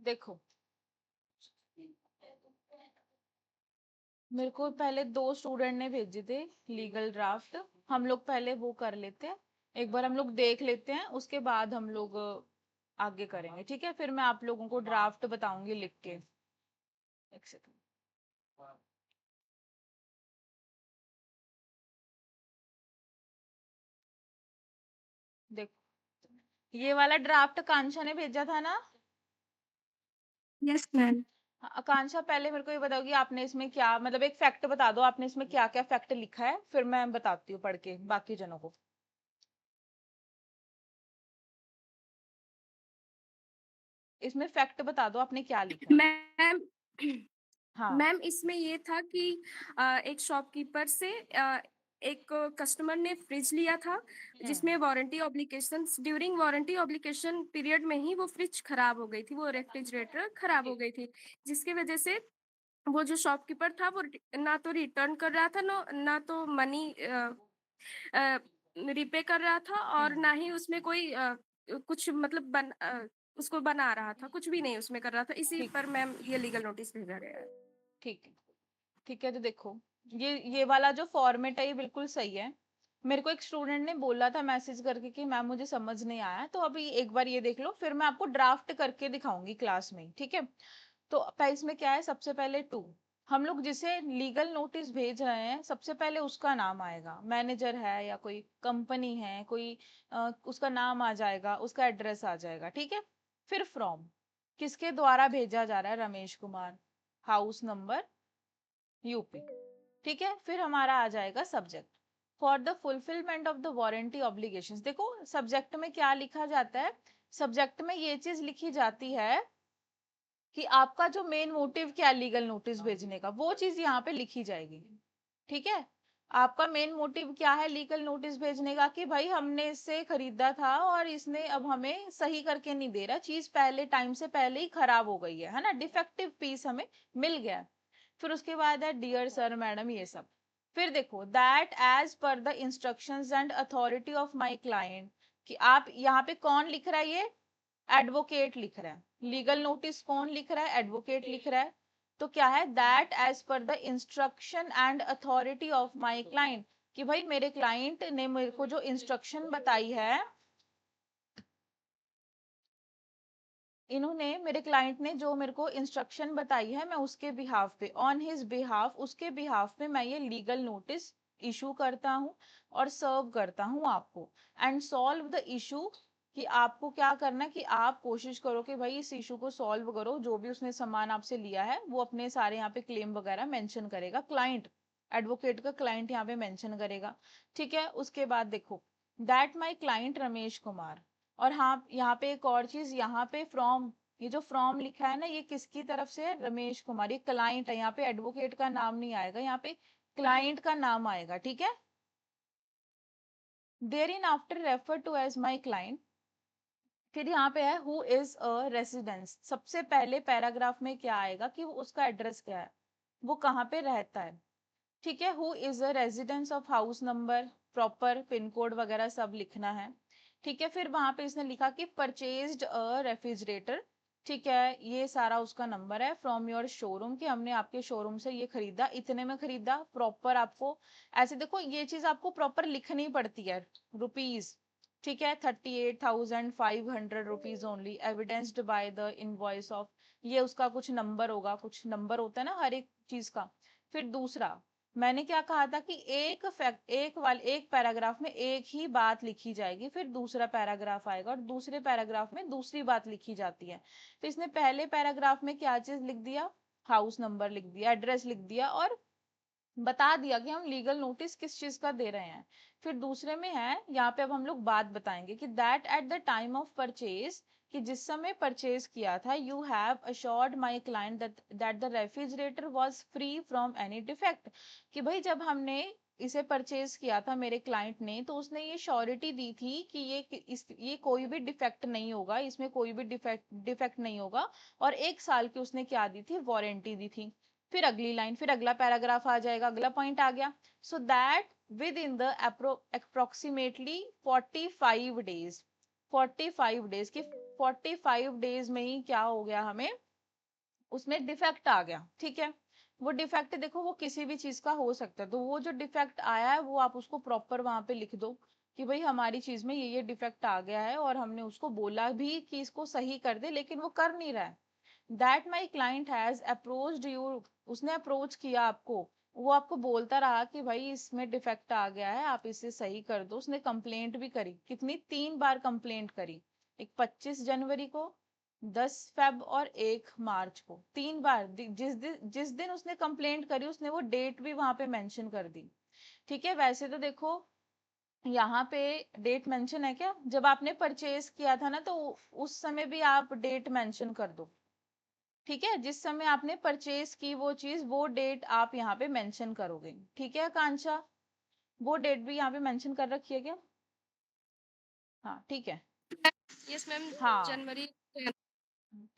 देखो मेरे को पहले 2 स्टूडेंट ने भेजे थे लीगल ड्राफ्ट। हम लोग पहले वो कर लेते हैं, एक बार हम लोग देख लेते हैं, उसके बाद हम लोग आगे करेंगे, ठीक है? फिर मैं आप लोगों को ड्राफ्ट बताऊंगी लिख के। एक सेकंड। देखो ये वाला ड्राफ्ट कांक्षा ने भेजा था ना? Yes ma'am. हाँ, आकांक्षा पहले मेरे को ये बताओ कि आपने इसमें क्या, मतलब एक फैक्ट बता दो, आपने इसमें क्या क्या फैक्ट लिखा है, फिर मैं बताती हूँ पढ़ के बाकी जनों को। इसमें फैक्ट बता दो आपने क्या लिखा है। मैम हाँ। मैम इसमें ये था कि एक शॉपकीपर से एक कस्टमर ने फ्रिज लिया था, हम्म। जिसमें warranty obligation, during warranty obligation period में ही वो फ्रिज खराब हो गई थी, वो रेफ्रिजरेटर खराब हो ठीक। गई थी, जिसकी वजह से वो जो शॉपकीपर था वो ना तो रिटर्न कर रहा था, ना तो मनी रिपे कर रहा था, और हम्म। ना ही उसमें कोई कुछ मतलब उसको बना रहा था, कुछ भी नहीं उसमें कर रहा था। इसी ठीक पर मैम ये लीगल नोटिस भेजा गया है। ठीक है। ठीक है, तो देखो ये वाला जो फॉर्मेट है ये बिल्कुल सही है। मेरे को एक स्टूडेंट ने बोला था मैसेज करके कि मैम मुझे समझ नहीं आया, तो अभी एक बार ये देख लो, फिर मैं आपको ड्राफ्ट करके दिखाऊंगी क्लास में, ठीक है? तो इसमें क्या है, सबसे पहले टू, हम लोग जिसे लीगल नोटिस भेज रहे हैं सबसे पहले उसका नाम आएगा, मैनेजर है या कोई कंपनी है कोई, उसका नाम आ जाएगा, उसका एड्रेस आ जाएगा, ठीक है? फिर फ्रॉम, किसके द्वारा भेजा जा रहा है, Ramesh Kumar, house number UP, ठीक है? फिर हमारा आ जाएगा subject, for the fulfilment of the warranty obligations. देखो सब्जेक्ट में क्या लिखा जाता है, सब्जेक्ट में ये चीज लिखी जाती है कि आपका जो मेन मोटिव क्या है लीगल नोटिस भेजने का, वो चीज यहाँ पे लिखी जाएगी, ठीक है? आपका मेन मोटिव क्या है लीगल नोटिस भेजने का, कि भाई हमने इससे खरीदा था और इसने अब हमें सही करके नहीं दे रहा, चीज पहले टाइम से पहले ही खराब हो गई है ना, डिफेक्टिव पीस हमें मिल गया है। फिर उसके बाद है डियर सर मैडम, ये सब। फिर देखो that as per the instructions and authority of my client, कि आप यहाँ पे कौन लिख रहा है, ये एडवोकेट लिख रहा है, लीगल नोटिस कौन लिख रहा है, एडवोकेट लिख रहा है। तो क्या है, that as per the instruction and authority of my client, कि भाई मेरे क्लाइंट ने मेरे को जो इंस्ट्रक्शन बताई है, इन्होंने मेरे क्लाइंट ने जो मेरे को इंस्ट्रक्शन बताई है, मैं उसके बिहाफ पे, ऑन हिज बिहाफ, उसके बिहाफ पे मैं ये लीगल नोटिस इशू करता हूँ और सर्व करता हूँ आपको, एंड सॉल्व द इशू, कि आपको क्या करना है कि आप कोशिश करो कि भाई इस इशू को सॉल्व करो, जो भी उसने सामान आपसे लिया है वो अपने सारे यहाँ पे क्लेम वगैरह मेंशन करेगा, क्लाइंट, एडवोकेट का क्लाइंट यहाँ पे मेंशन करेगा, ठीक है? उसके बाद देखो that my client Ramesh Kumar, और हाँ यहाँ पे एक और चीज, यहाँ पे फ्रॉम, ये जो फ्रॉम लिखा है ना, ये किसकी तरफ से है, रमेश कुमार, ये क्लाइंट है, यहाँ पे एडवोकेट का नाम नहीं आएगा, यहाँ पे क्लाइंट का नाम आएगा, ठीक है? There in after refer to as my client, फिर यहाँ पे है हु इज अ रेसिडेंस, सबसे पहले पैराग्राफ में क्या आएगा कि वो उसका एड्रेस क्या है, वो कहाँ पे रहता है, ठीक है? Who is a residence of house number, proper pin code वगैरह सब लिखना है, ठीक है? फिर वहां पे इसने लिखा कि परचेज्ड अ रेफ्रिजरेटर, ठीक है? ये सारा उसका नंबर है फ्रॉम योर शोरूम, कि हमने आपके शोरूम से ये खरीदा, इतने में खरीदा, प्रॉपर आपको ऐसे देखो ये चीज आपको प्रॉपर लिखनी पड़ती है, रुपीज, ठीक है? 38,500 only, evidenced by the invoice of, ये उसका कुछ नंबर होगा, कुछ नंबर होता है ना हर एक चीज का। फिर दूसरा, मैंने क्या कहा था कि एक पैराग्राफ में एक ही बात लिखी जाएगी, फिर दूसरा पैराग्राफ आएगा और दूसरे पैराग्राफ में दूसरी बात लिखी जाती है। तो इसने पहले पैराग्राफ में क्या चीज लिख दिया, हाउस नंबर लिख दिया, एड्रेस लिख दिया, और बता दिया कि हम लीगल नोटिस किस चीज का दे रहे हैं। फिर दूसरे में है, यहाँ पे अब हम लोग बात बताएंगे कि that at the time of purchase, कि जिस समय परचेज किया था, you have assured my client that the refrigerator was free from any defect, कि भाई जब हमने इसे परचेज किया था मेरे क्लाइंट ने, तो उसने ये श्योरिटी दी थी कि ये कोई भी डिफेक्ट नहीं होगा, इसमें कोई भी डिफेक्ट नहीं होगा, और 1 साल की उसने क्या दी थी, वारंटी दी थी। फिर अगली लाइन, फिर अगला पैराग्राफ आ जाएगा, अगला पॉइंट आ गया, so that with in the approximately 45 days, 45 days की 45 डेज में ही क्या हो गया, हमें उसमें डिफेक्ट आ गया। ठीक है, वो डिफेक्ट देखो वो किसी भी चीज का हो सकता है, तो वो जो डिफेक्ट आया है वो आप उसको प्रॉपर वहां पे लिख दो कि भाई हमारी चीज में ये डिफेक्ट आ गया है, और हमने उसको बोला भी कि इसको सही कर दे, लेकिन वो कर नहीं रहा है। That my client has approached you, उसने अप्रोच किया आपको, वो आपको बोलता रहा कि भाई इसमें डिफेक्ट आ गया है, आप इसे सही कर दो। उसने कंप्लेंट भी करी, कितनी, 3 बार कंप्लेंट करी, एक 25 जनवरी को, 10 फेब और 1 मार्च को, 3 बार। जिस दिन उसने कंप्लेंट करी उसने वो डेट भी वहां पे मेंशन कर दी। ठीक है, वैसे तो देखो यहाँ पे डेट मेंशन है क्या, जब आपने परचेज किया था ना, तो उस समय भी आप डेट मेंशन कर दो। ठीक है, जिस समय आपने परचेज की वो चीज, वो डेट आप यहाँ पे मेंशन करोगे। ठीक है आकांक्षा, वो डेट भी यहाँ पे मेंशन कर रखी है क्या? हाँ ठीक है। यस मैम, हाँ जनवरी।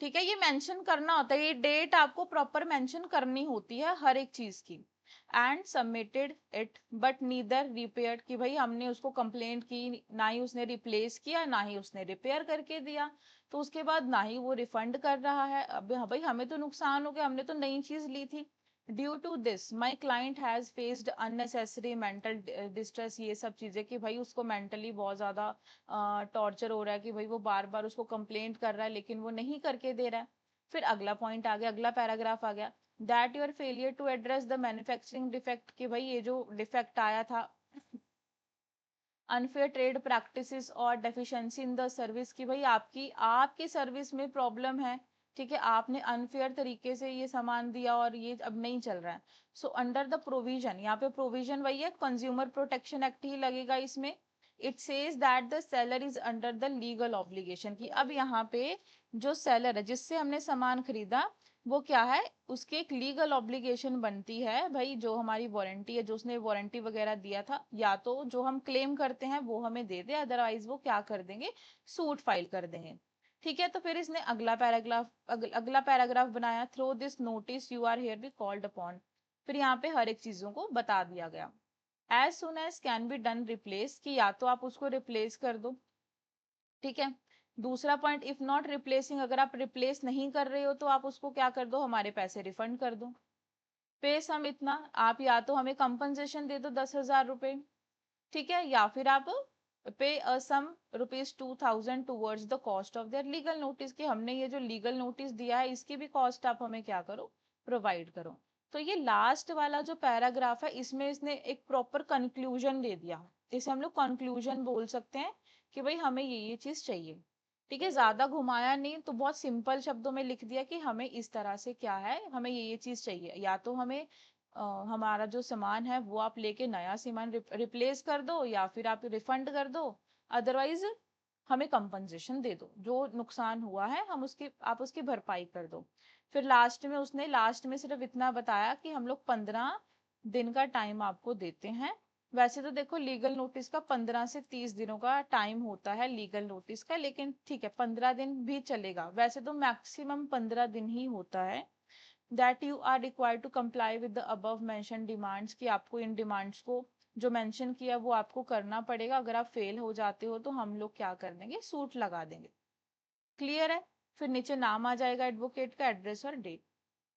ठीक है, ये मेंशन करना होता है, ये डेट आपको प्रॉपर मेंशन करनी होती है हर एक चीज की। And submitted it but neither repaired, कि भाई हमने उसको कंप्लेंट की, ना ही उसने रिप्लेस किया, ना ही उसने रिपेयर करके दिया, तो उसके बाद ना ही वो रिफंड कर रहा है। अब हाँ भाई हमें तो नुकसान हो गया, हमने तो नई चीज ली थी। Due to this my client has faced unnecessary mental distress, ये सब चीजें कि भाई उसको मेंटली बहुत ज्यादा टॉर्चर हो रहा है, कि भाई वो बार बार उसको कंप्लेंट कर रहा है लेकिन वो नहीं करके दे रहा है। फिर अगला पॉइंट आ गया, अगला पैराग्राफ आ गया, that your failure to address the manufacturing defect, कि भाई ये जो डिफेक्ट आया था, अनफेयर ट्रेड प्रैक्टिसेस और डेफिशिएंसी इन द सर्विस, की भाई आपकी आपकी सर्विस में प्रॉब्लम है। ठीक है, आपने अनफेयर तरीके से ये सामान दिया और ये अब नहीं चल रहा है। सो अंडर द प्रोविजन, यहाँ पे प्रोविजन वही है, कंज्यूमर प्रोटेक्शन एक्ट ही लगेगा इसमें। It says that the seller is under the legal obligation, की अब यहाँ पे जो सेलर है जिससे हमने सामान खरीदा, वो क्या है, उसकी एक लीगल ऑब्लिगेशन बनती है भाई, जो हमारी वारंटी है, जो उसने वारंटी वगैरह दिया था, या तो जो हम क्लेम करते हैं वो हमें दे दे, अदरवाइज वो क्या कर देंगे, सूट फाइल कर देंगे। ठीक है, तो फिर इसने अगला पैराग्राफ बनाया, through this notice you are hereby called upon. फिर यहाँ पे हर एक चीजों को बता दिया गया। As soon as can be done replace, की या तो आप उसको रिप्लेस कर दो। ठीक है, दूसरा पॉइंट, इफ नॉट रिप्लेसिंग, अगर आप रिप्लेस नहीं कर रहे हो तो आप उसको क्या कर दो, हमारे पैसे रिफंड कर दो। पे सम इतना, आप या तो हमें कंपनसेशन दे दो 10,000 रुपए। ठीक है, या फिर आप पे सम ₹2,000 towards the cost of their legal notice, कि हमने ये जो लीगल नोटिस दिया है इसकी भी कॉस्ट आप हमें क्या करो, प्रोवाइड करो। तो ये लास्ट वाला जो पैराग्राफ है इसमें इसने एक प्रॉपर कंक्लूजन दे दिया, इसे हम लोग कंक्लूजन बोल सकते हैं, कि भाई हमें ये चीज चाहिए। ठीक है, ज्यादा घुमाया नहीं, तो बहुत सिंपल शब्दों में लिख दिया कि हमें इस तरह से क्या है, हमें ये चीज चाहिए, या तो हमें हमारा जो सामान है वो आप लेके नया सामान रिप्लेस कर दो, या फिर आप रिफंड कर दो, अदरवाइज हमें कंपनसेशन दे दो, जो नुकसान हुआ है हम उसकी आप उसकी भरपाई कर दो। फिर लास्ट में सिर्फ इतना बताया कि हम लोग 15 दिन का टाइम आपको देते हैं। वैसे तो देखो लीगल नोटिस का 15 से 30 दिनों का टाइम होता है लीगल नोटिस का, लेकिन ठीक है 15 दिन भी चलेगा, वैसे तो मैक्सिमम 15 दिन ही होता है। That you are required to comply with the above mention demands, कि आपको इन डिमांड्स को जो मेंशन किया वो आपको करना पड़ेगा, अगर आप फेल हो जाते हो तो हम लोग क्या कर देंगे, सूट लगा देंगे। क्लियर है? फिर नीचे नाम आ जाएगा एडवोकेट का, एड्रेस और डेट।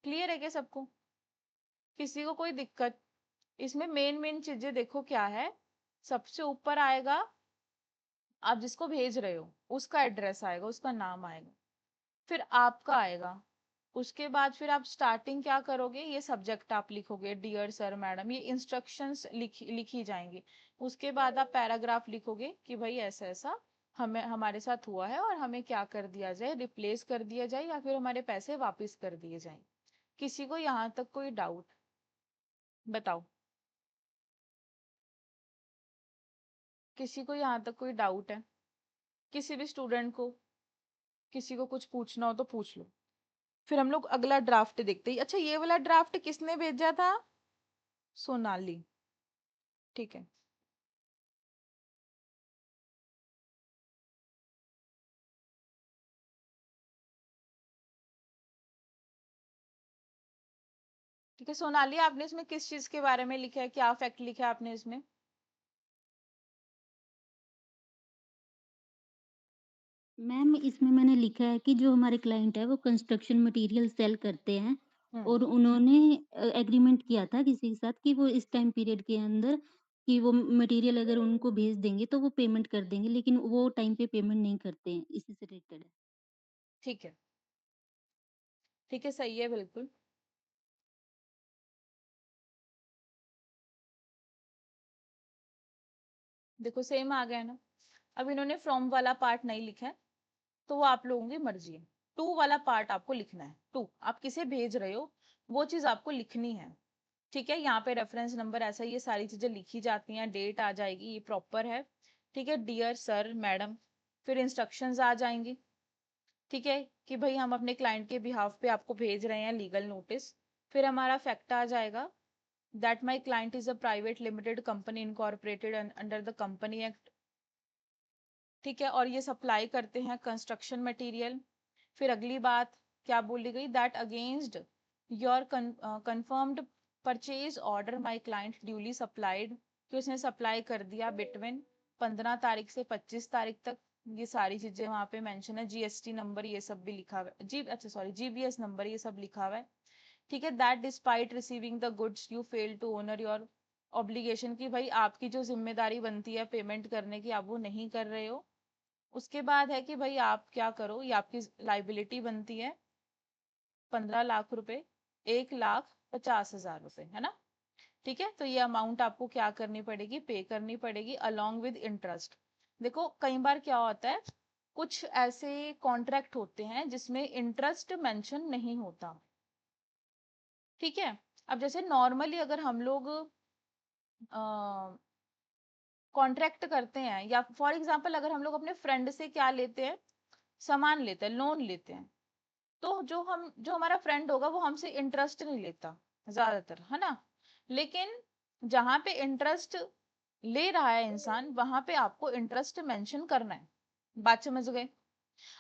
क्लियर है क्या सबको? किसी को कोई दिक्कत? इसमें मेन मेन चीजें देखो क्या है, सबसे ऊपर आएगा आप जिसको भेज रहे हो उसका एड्रेस आएगा, उसका नाम आएगा, फिर आपका आएगा। उसके बाद फिर आप स्टार्टिंग क्या करोगे, ये सब्जेक्ट आप लिखोगे, डियर सर मैडम, ये इंस्ट्रक्शंस लिखी जाएंगी। उसके बाद आप पैराग्राफ लिखोगे कि भाई ऐसा ऐसा हमें हमारे साथ हुआ है, और हमें क्या कर दिया जाए, रिप्लेस कर दिया जाए या फिर हमारे पैसे वापस कर दिए जाए। किसी को यहाँ तक कोई डाउट? बताओ, किसी को यहाँ तक कोई डाउट है? किसी भी स्टूडेंट को, किसी को कुछ पूछना हो तो पूछ लो। फिर हम लोग अगला ड्राफ्ट देखते हैं। अच्छा, ये वाला ड्राफ्ट किसने भेजा था? सोनाली। ठीक है। ठीक है सोनाली, आपने इसमें किस चीज के बारे में लिखा है, क्या फैक्ट लिखा है आपने इसमें? मैम इसमें मैंने लिखा है कि जो हमारे क्लाइंट है वो कंस्ट्रक्शन मटेरियल सेल करते हैं हम्म। और उन्होंने एग्रीमेंट किया था किसी के साथ कि वो इस टाइम पीरियड के अंदर कि वो मटेरियल अगर उनको भेज देंगे तो वो पेमेंट कर देंगे, लेकिन वो टाइम पे पेमेंट नहीं करते हैं, इसी से रिलेटेड है। ठीक है, ठीक है, सही है बिल्कुल। देखो सेम आ गया ना। अब इन्होंने फ्रॉम वाला पार्ट नहीं लिखा है, तो वो आप लोगों की मर्जी है। टू वाला पार्ट आपको लिखना है, टू आप किसे भेज रहे हो वो चीज आपको लिखनी है। ठीक है, यहाँ पे रेफरेंस नंबर ऐसा ये सारी चीजें लिखी जाती हैं, डेट आ जाएगी, ये प्रॉपर है। ठीक है, डियर सर मैडम, फिर इंस्ट्रक्शंस आ जाएंगी। ठीक है, कि भाई हम अपने क्लाइंट के बिहाफ पे आपको भेज रहे हैं लीगल नोटिस। फिर हमारा फैक्ट आ जाएगा that my client is a private limited company incorporated under the company act. ठीक है, और ये सप्लाई करते हैं कंस्ट्रक्शन मटेरियल। फिर अगली बात क्या बोली गई, that against your confirmed purchase order my client duly supplied, कि उसने सप्लाई कर दिया बिटवीन 15 तारीख से 25 तारीख तक। ये सारी चीजें वहां पे मेंशन है, जीएसटी नंबर ये सब भी लिखा हुआ है, जी अच्छा सॉरी जीबीएस नंबर ये सब लिखा हुआ है। ठीक है, that despite receiving the goods you fail to honour your obligation, की भाई आपकी जो जिम्मेदारी बनती है पेमेंट करने की आप वो नहीं कर रहे हो। उसके बाद है कि भाई आप क्या करो, ये आपकी लाइबिलिटी बनती है 15 लाख रुपए, 1,50,000 रुपए, है ना। ठीक है, तो ये अमाउंट आपको क्या करनी पड़ेगी, पे करनी पड़ेगी अलोंग विद इंटरेस्ट। देखो कई बार क्या होता है, कुछ ऐसे कॉन्ट्रैक्ट होते हैं जिसमें इंटरेस्ट मेंशन नहीं होता। ठीक है, अब जैसे नॉर्मली अगर हम लोग कॉन्ट्रैक्ट करते हैं, या फॉर एग्जांपल अगर हम लोग अपने फ्रेंड से क्या लेते हैं, सामान लेते हैं, लोन लेते हैं, तो जो हमारा फ्रेंड होगा वो हमसे इंटरेस्ट नहीं लेता ज्यादातर, है ना। लेकिन जहां पे इंटरेस्ट ले रहा है इंसान, वहां पे आपको इंटरेस्ट मेंशन करना है। बात समझ गए।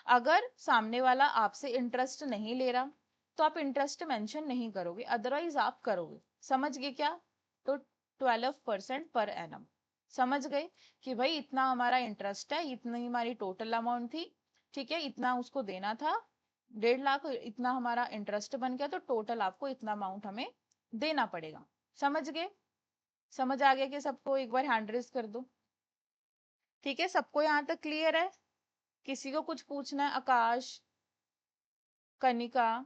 अगर सामने वाला आपसे इंटरेस्ट नहीं ले रहा तो आप इंटरेस्ट मेंशन नहीं करोगे, अदरवाइज आप करोगे। समझ गए क्या। तो 12% पर एनम, समझ गए कि भाई इतना हमारा इंटरेस्ट है, इतनी हमारी टोटल अमाउंट थी। ठीक है, इतना उसको देना था, 1.5 लाख, इतना हमारा इंटरेस्ट बन गया, तो टोटल आपको इतना अमाउंट हमें देना पड़ेगा। समझ गए। समझ आ गया कि सबको, एक बार हैंड रेज कर दो। ठीक है, सबको यहाँ तक क्लियर है। किसी को कुछ पूछना है, आकाश, कनिका,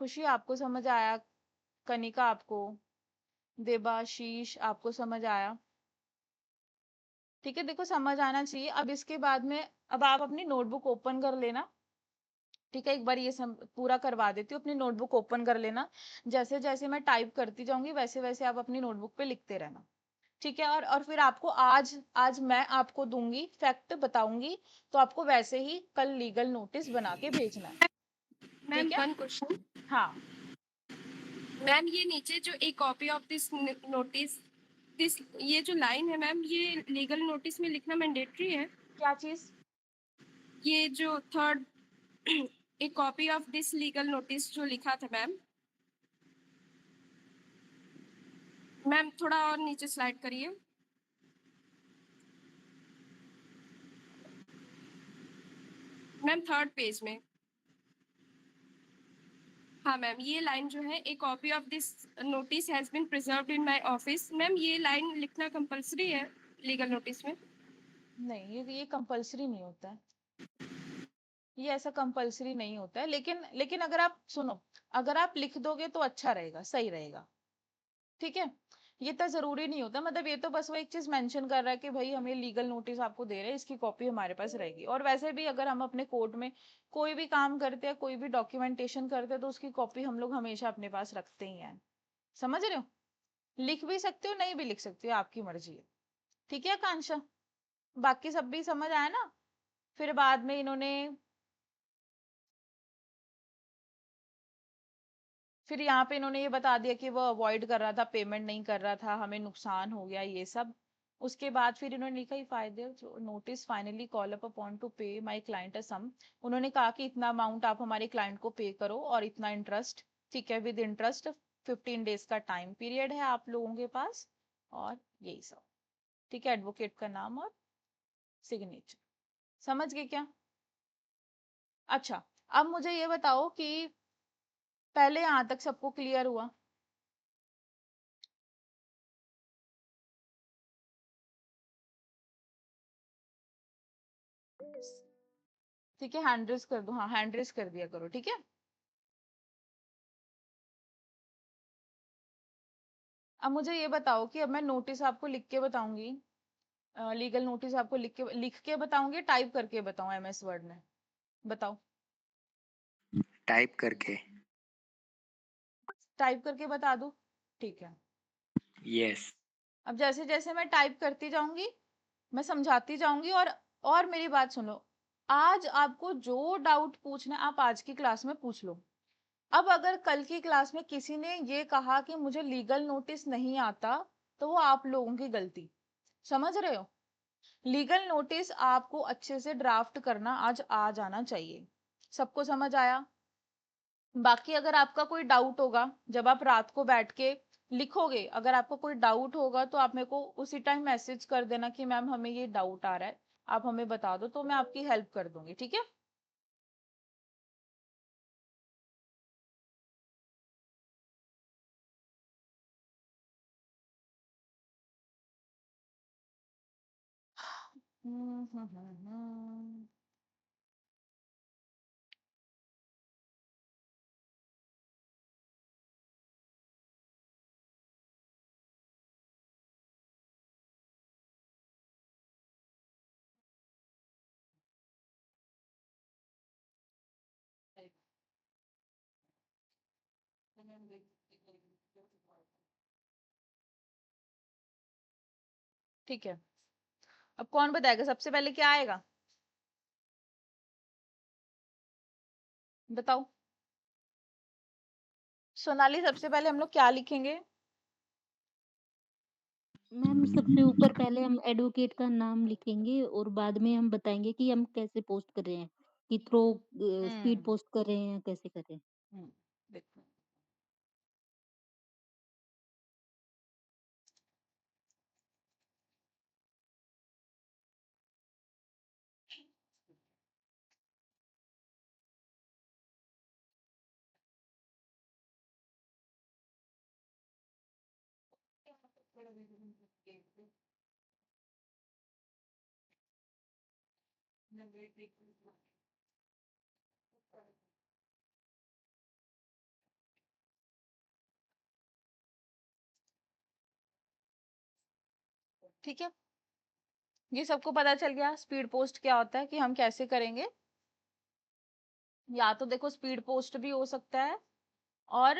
खुशी आपको समझ आया, कनिका आपको, देबाशीष आपको समझ आया। ठीक है, देखो समझ आना चाहिए। अब इसके बाद में अब आप अपनी नोटबुक ओपन कर लेना। ठीक है, एक बार ये पूरा करवा देती हूँ, अपनी नोटबुक ओपन कर लेना। जैसे जैसे मैं टाइप करती जाऊंगी वैसे वैसे आप अपनी नोटबुक पे लिखते रहना। ठीक है, और फिर आपको आज आज मैं आपको दूंगी फैक्ट बताऊंगी, तो आपको वैसे ही कल लीगल नोटिस बना के भेजना है। मैम ठीक है। One question. हाँ। मैम ये नीचे जो ए copy of this notice, this ये जो लाइन है मैम, ये लीगल नोटिस में लिखना मैंडेटरी है? क्या चीज। ये जो third A copy of this legal notice जो लिखा था मैम, मैम थोड़ा और नीचे स्लाइड करिए। मैम थर्ड पेज में। हाँ मैम, ये लाइन जो है, a copy of this notice has been preserved in my office, ma'am ये लाइन लिखना कंपलसरी है लीगल नोटिस में? नहीं, ये कंपलसरी नहीं होता है। ये ऐसा कंपलसरी नहीं होता है, लेकिन अगर आप सुनो, अगर आप लिख दोगे तो अच्छा रहेगा, सही रहेगा। ठीक है, ये तो जरूरी नहीं होता, मतलब ये तो बस वो एक चीज मेंशन कर रहा है कि भाई हमें लीगल नोटिस आपको दे रहे हैं, इसकी कॉपी हमारे पास रहेगी। और वैसे भी अगर हम अपने कोर्ट में कोई भी काम करते हैं, कोई भी डॉक्यूमेंटेशन करते हैं, तो उसकी कॉपी हम लोग हमेशा अपने पास रखते ही हैं। समझ रहे हो। लिख भी सकते हो, नहीं भी लिख सकते हो, आपकी मर्जी है। ठीक है आकांक्षा, बाकी सब भी समझ आया ना। फिर बाद में इन्होंने, फिर यहाँ पे इन्होंने ये बता दिया कि वो अवॉइड कर रहा था, पेमेंट नहीं कर रहा था, हमें नुकसान हो गया ये सब। उसके बाद फिर इन्होंने लिखा ही फायदे notice finally call up upon two पे माय क्लाइंट अ सम। उन्होंने कहा कि इतना अमाउंट आप हमारे क्लाइंट को पे करो और इतना इंटरेस्ट। ठीक है, विद इंटरेस्ट 15 डेज का टाइम पीरियड है आप लोगों के पास, और यही सब। ठीक है, एडवोकेट का नाम और सिग्नेचर। समझ गए क्या? अच्छा, अब मुझे ये बताओ कि पहले यहां तक सबको क्लियर हुआ? ठीक है, हैंड रेज कर दो, हाँ हैंड रेज कर दिया करो, ठीक है। अब मुझे ये बताओ कि अब मैं नोटिस आपको लिख के बताऊंगी, लीगल नोटिस आपको लिख के बताऊंगी, टाइप करके बताऊं एमएस वर्ड में? बताओ। टाइप करके। टाइप करके बता दूं? ठीक है। यस। अब जैसे जैसे मैं टाइप करती जाऊंगी, मैं समझाती जाऊंगी, और मेरी बात सुनो। आज आपको जो डाउट पूछना है आप आज की क्लास में पूछ लो। अब अगर कल की क्लास में किसी ने ये कहा कि मुझे लीगल नोटिस नहीं आता, तो वो आप लोगों की गलती। समझ रहे हो? लीगल नोटिस आपको अच्छे से ड्राफ्ट करना आज आ जाना चाहिए। सबको समझ आया? बाकी अगर आपका कोई डाउट होगा, जब आप रात को बैठ के लिखोगे, अगर आपको कोई डाउट होगा तो आप मेरे को उसी टाइम मैसेज कर देना कि मैम हमें ये डाउट आ रहा है, आप हमें बता दो, तो मैं आपकी हेल्प कर दूंगी, ठीक है। हम्म। ठीक है, अब कौन बताएगा सबसे पहले क्या आएगा? बताओ। सोनाली, सबसे पहले हम लोग क्या लिखेंगे? मैम सबसे ऊपर पहले हम एडवोकेट का नाम लिखेंगे और बाद में हम बताएँगे कि हम कैसे पोस्ट कर रहे हैं, कि थ्रू स्पीड हम्म। पोस्ट कर रहे हैं या कैसे कर रहे हैं। देखो, ठीक है, ये सबको पता चल गया स्पीड पोस्ट क्या होता है, कि हम कैसे करेंगे। या तो देखो स्पीड पोस्ट भी हो सकता है और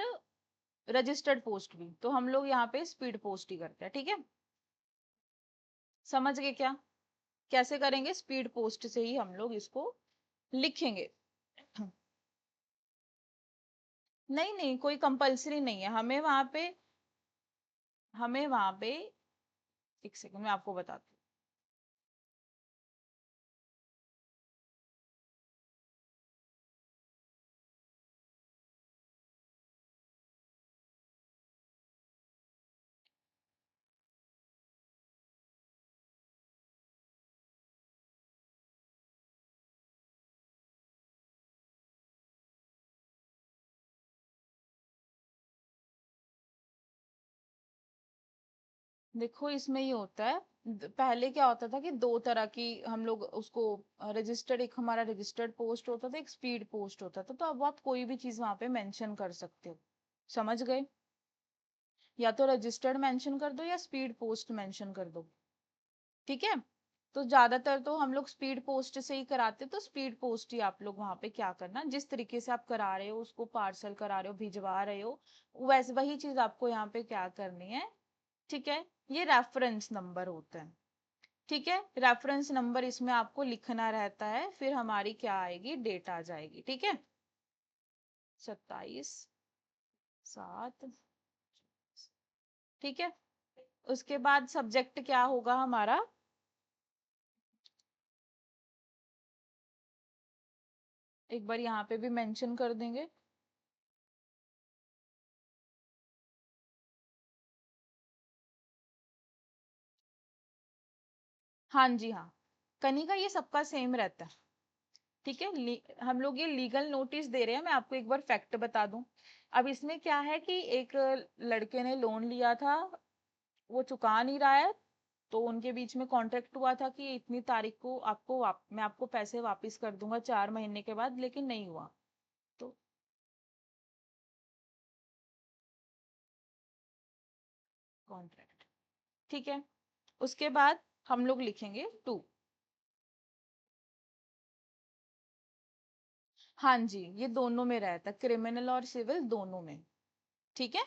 रजिस्टर्ड पोस्ट भी, तो हम लोग यहाँ पे स्पीड पोस्ट ही करते हैं, ठीक है। समझ गए क्या? कैसे करेंगे? स्पीड पोस्ट से ही हम लोग इसको लिखेंगे। नहीं नहीं, कोई कंपलसरी नहीं है, हमें वहां पे एक सेकंड में आपको बताती हूँ। देखो इसमें ये होता है, पहले क्या होता था कि दो तरह की हम लोग उसको रजिस्टर्ड, एक हमारा रजिस्टर्ड पोस्ट होता था, एक स्पीड पोस्ट होता था, तो अब आप कोई भी चीज वहां पे मेंशन कर सकते हो। समझ गए? या तो रजिस्टर्ड मेंशन कर दो या स्पीड पोस्ट मेंशन कर दो, ठीक है। तो ज्यादातर तो हम लोग स्पीड पोस्ट से ही कराते, तो स्पीड पोस्ट ही आप लोग वहां पे क्या करना, जिस तरीके से आप करा रहे हो, उसको पार्सल करा रहे हो, भिजवा रहे हो, वैसे वही चीज आपको यहाँ पे क्या करनी है, ठीक है। ये रेफरेंस नंबर होता है, ठीक है। रेफरेंस नंबर इसमें आपको लिखना रहता है, फिर हमारी क्या आएगी, डेट आ जाएगी, ठीक है। 27/7, ठीक है। उसके बाद सब्जेक्ट क्या होगा हमारा, एक बार यहाँ पे भी मेंशन कर देंगे। हाँ जी हाँ, कनिका ये सबका सेम रहता है। ठीक है, हम लोग ये लीगल नोटिस दे रहे हैं। मैं आपको एक बार फैक्ट बता दूं। अब इसमें क्या है कि एक लड़के ने लोन लिया था, वो चुका नहीं रहा है, तो उनके बीच में कॉन्ट्रैक्ट हुआ था कि इतनी तारीख को मैं आपको पैसे वापस कर दूंगा 4 महीने के बाद, लेकिन नहीं हुआ। तो कॉन्ट्रैक्ट, ठीक है। उसके बाद हम लोग लिखेंगे 2। हाँ जी, ये दोनों में रहता है, क्रिमिनल और सिविल दोनों में। ठीक है।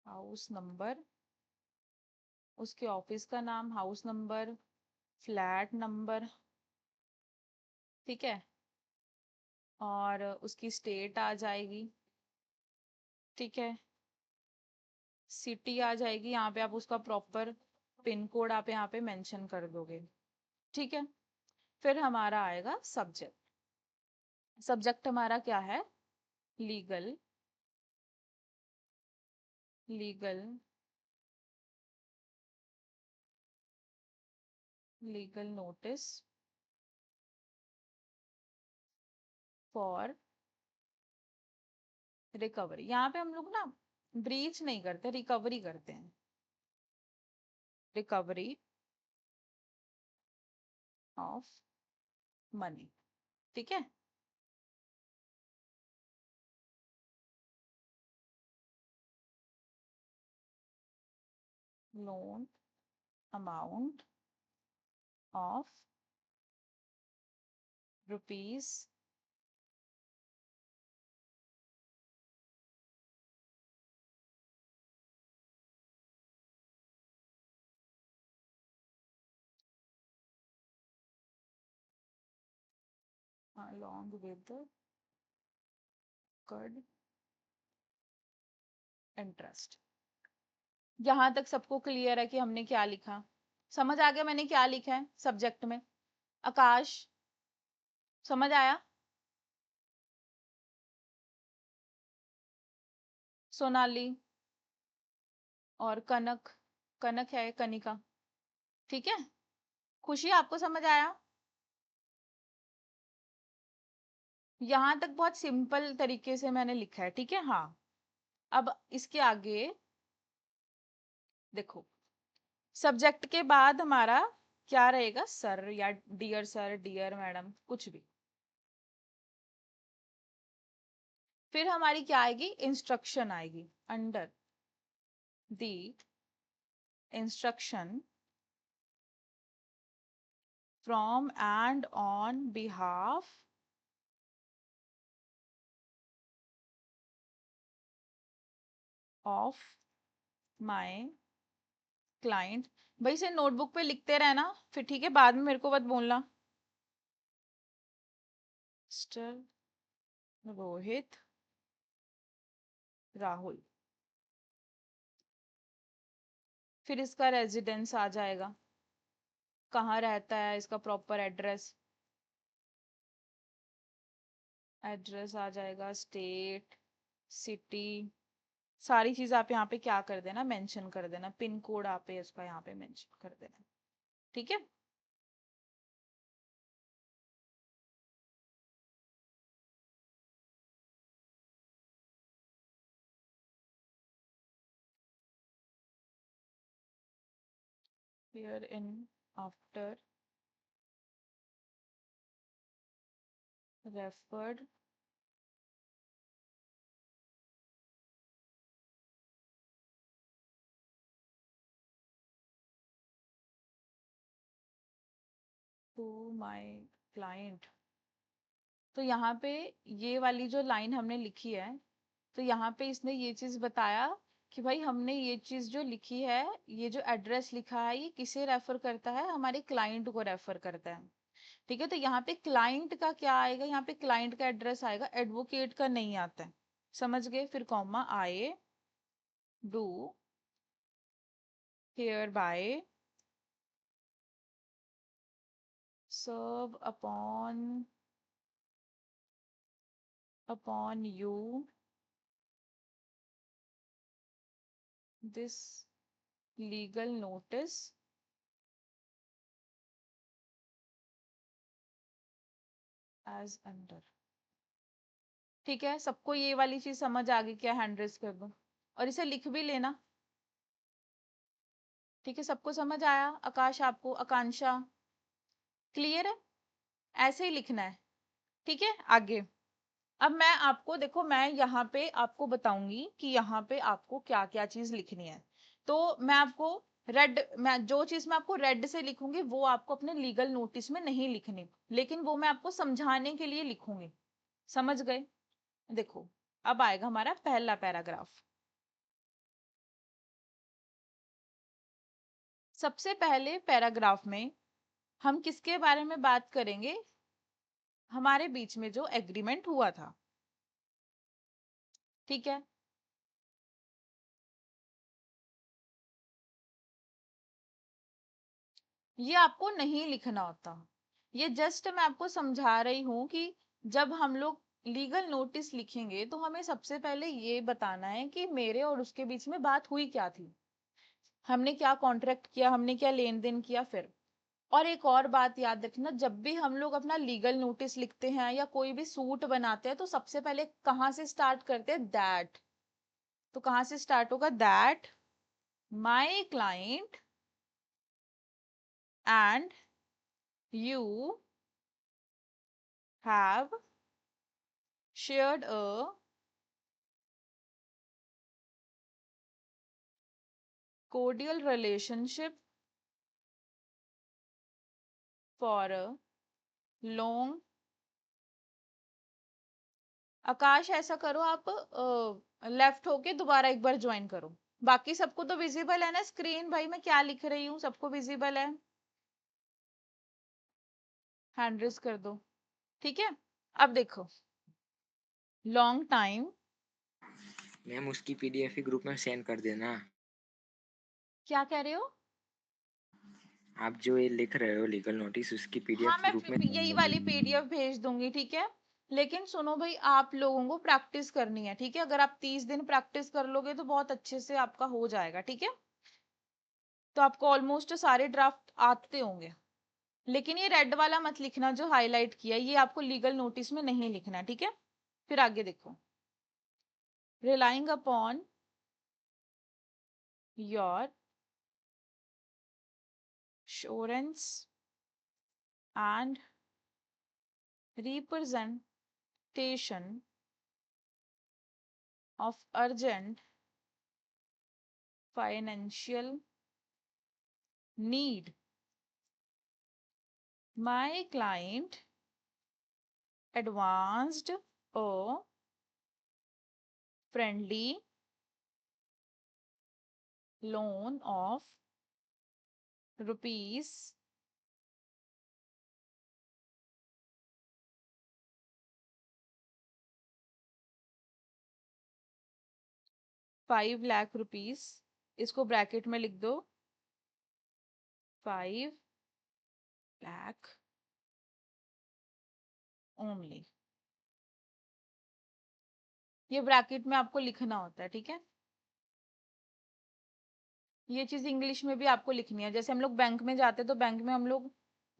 हाउस नंबर, उसके ऑफिस का नाम, हाउस नंबर, फ्लैट नंबर, ठीक है, और उसकी स्टेट आ जाएगी, ठीक है, सिटी आ जाएगी। यहाँ पे आप उसका प्रॉपर पिन कोड आप यहाँ पे मेंशन कर दोगे, ठीक है। फिर हमारा आएगा सब्जेक्ट। सब्जेक्ट हमारा क्या है? Legal, legal, legal notice for recovery. यहाँ पे हम लोग ना ब्रीच नहीं करते, रिकवरी करते हैं। रिकवरी ऑफ मनी, ठीक है। Loan amount of rupees along with the incurred interest। यहाँ तक सबको क्लियर है कि हमने क्या लिखा? समझ आ गया मैंने क्या लिखा है सब्जेक्ट में? आकाश, समझ आया? सोनाली और कनक, कनक है कनिका, ठीक है। खुशी, आपको समझ आया? यहाँ तक बहुत सिंपल तरीके से मैंने लिखा है, ठीक है। हाँ, अब इसके आगे देखो, सब्जेक्ट के बाद हमारा क्या रहेगा? सर या डियर सर, डियर मैडम, कुछ भी। फिर हमारी क्या आएगी? इंस्ट्रक्शन आएगी। Under the instruction from and on behalf of my client. भाई से नोटबुक पे लिखते रहना, फिर ठीक है, बाद में मेरे को मत बोलना। मिस्टर रोहित राहुल। फिर इसका रेजिडेंस आ जाएगा, कहाँ रहता है, इसका प्रॉपर एड्रेस, एड्रेस आ जाएगा, स्टेट, सिटी, सारी चीज आप यहाँ पे क्या कर देना? मेंशन कर देना। पिन कोड आप इसका यहाँ पे मेंशन कर देना, ठीक है। Here in after referred to my client। तो यहाँ पे ये वाली जो लाइन हमने लिखी है, तो यहाँ पे इसने ये चीज बताया कि भाई हमने ये चीज जो लिखी है, ये जो एड्रेस लिखा है, ये किसे रेफर करता है? हमारे क्लाइंट को रेफर करता है, ठीक है। तो यहाँ पे क्लाइंट का क्या आएगा? यहाँ पे क्लाइंट का एड्रेस आएगा, एडवोकेट का नहीं आता है, समझ गए? फिर कॉमा आए, do hereby serve upon upon you this legal notice as under। ठीक है, सबको ये वाली चीज समझ आ गई क्या? हैंड रेज कर दो और इसे लिख भी लेना। ठीक है, सबको समझ आया? आकाश, आपको, आकांक्षा, क्लियर है? ऐसे ही लिखना है। ठीक है, आगे। अब मैं आपको देखो, मैं यहाँ पे आपको बताऊंगी कि यहाँ पे आपको क्या क्या चीज लिखनी है। तो मैं आपको मैं जो चीज मैं आपको रेड से लिखूंगी वो आपको अपने लीगल नोटिस में नहीं लिखनी, लेकिन वो मैं आपको समझाने के लिए लिखूंगी। समझ गए? देखो, अब आएगा हमारा पहला पैराग्राफ। सबसे पहले पैराग्राफ में हम किसके बारे में बात करेंगे? हमारे बीच में जो एग्रीमेंट हुआ था। ठीक है, ये आपको नहीं लिखना होता। ये जस्ट मैं आपको समझा रही हूं कि जब हम लोग लीगल नोटिस लिखेंगे तो हमें सबसे पहले ये बताना है कि मेरे और उसके बीच में बात हुई क्या थी, हमने क्या कॉन्ट्रैक्ट किया, हमने क्या लेन देन किया। फिर और एक और बात याद रखना, जब भी हम लोग अपना लीगल नोटिस लिखते हैं या कोई भी सूट बनाते हैं तो सबसे पहले कहाँ से स्टार्ट करते हैं? दैट। तो कहाँ से स्टार्ट होगा? That my client and you have shared a cordial relationship for a long। आकाश, ऐसा करो, आप लेफ्ट होके दोबारा एक बार ज्वाइन करो। बाकी सबको तो विजिबल है ना स्क्रीन? भाई मैं क्या लिख रही हूँ सबको विजिबल है? हैंड रेज कर दो। ठीक है, अब देखो, लॉन्ग टाइम। मैम उसकी पीडीएफ ही ग्रुप में सेंड कर देना। क्या कह रहे हो? आप जो ये लिख रहे हो लीगल नोटिस, उसकी हाँ, पीडीएफ मैं ग्रुप में। यही वाली पीडीएफ भेज दूंगी। ठीक है, लेकिन सुनो भाई, आप लोगों को प्रैक्टिस करनी है। ठीक है, अगर आप 30 दिन प्रैक्टिस कर लोगे तो बहुत अच्छे से आपका हो जाएगा। ठीक है, तो आपको ऑलमोस्ट सारे ड्राफ्ट आते होंगे। लेकिन ये रेड वाला मत लिखना जो हाईलाइट किया, ये आपको लीगल नोटिस में नहीं लिखना। ठीक है, फिर आगे देखो, relying upon your श्योरेंस and representation of urgent financial need, my client advanced a friendly loan of rupees 5 lakh rupees. इसको ब्रैकेट में लिख दो, 5 लाख ओनली। ये ब्रैकेट में आपको लिखना होता है। ठीक है, ये चीज इंग्लिश में भी आपको लिखनी है। जैसे हम लोग बैंक में जाते हैं तो बैंक में हम लोग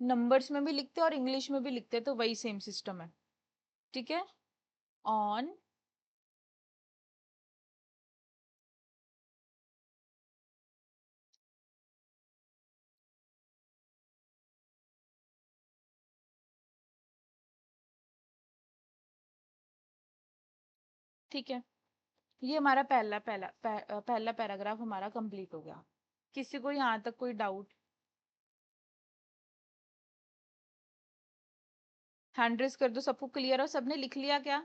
नंबर्स में भी लिखते हैं और इंग्लिश में भी लिखते हैं, तो वही सेम सिस्टम है। ठीक है, ऑन ठीक है, ये हमारा पहला पैराग्राफ हमारा कंप्लीट हो गया। किसी को यहाँ तक कोई डाउट? हैंड रेज कर दो, सबको क्लियर हो? सबने लिख लिया क्या?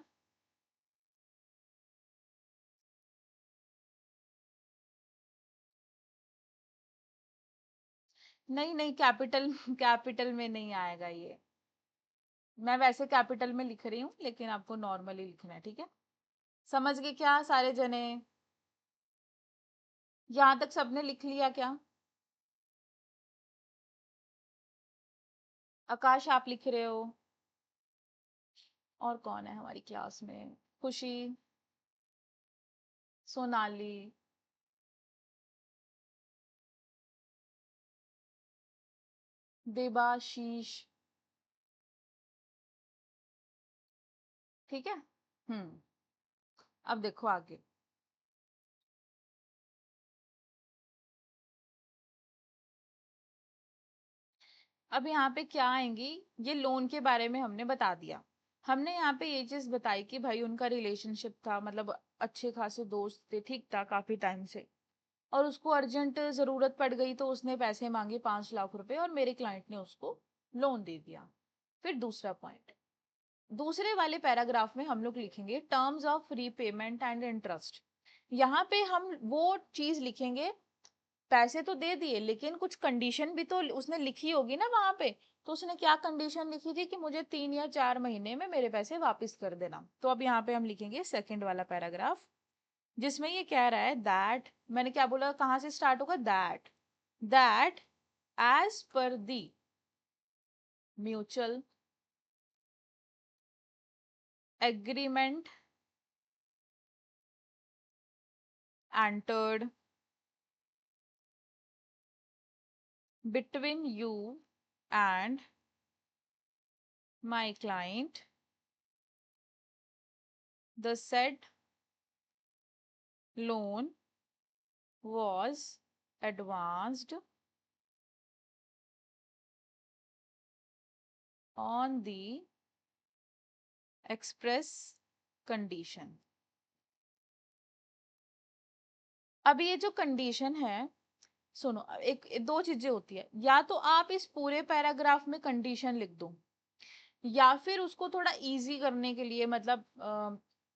नहीं नहीं, कैपिटल कैपिटल में नहीं आएगा ये। मैं वैसे कैपिटल में लिख रही हूँ लेकिन आपको नॉर्मली लिखना है। ठीक है, समझ गए क्या सारे जने? यहाँ तक सबने लिख लिया क्या? आकाश, आप लिख रहे हो? और कौन है हमारी क्लास में? खुशी, सोनाली, देबाशीष। ठीक है। अब देखो आगे। अब यहाँ पे क्या आएंगी, ये लोन के बारे में हमने बता दिया। हमने यहाँ पे ये चीज बताई कि भाई उनका रिलेशनशिप था, मतलब अच्छे खासे दोस्त थे, ठीक था काफी टाइम से, और उसको अर्जेंट जरूरत पड़ गई तो उसने पैसे मांगे 5 लाख रुपए और मेरे क्लाइंट ने उसको लोन दे दिया। फिर दूसरा पॉइंट, दूसरे वाले पैराग्राफ में हम लोग लिखेंगे terms of repayment and interest. यहाँ पे हम वो चीज लिखेंगे, पैसे तो दे दिए लेकिन कुछ कंडीशन भी तो उसने लिखी होगी ना वहां पे। तो उसने क्या कंडीशन लिखी थी कि मुझे 3 या 4 महीने में मेरे पैसे वापस कर देना। तो अब यहाँ पे हम लिखेंगे सेकंड वाला पैराग्राफ, जिसमें ये कह रहा है दैट, मैंने क्या बोला, कहाँ से स्टार्ट होगा, that, that as per the mutual agreement entered between you and my client, the said loan was advanced on the express condition। अब ये जो कंडीशन है, सुनो, एक दो चीजें होती है, या तो आप इस पूरे पैराग्राफ में कंडीशन लिख दो, या फिर उसको थोड़ा इजी करने के लिए, मतलब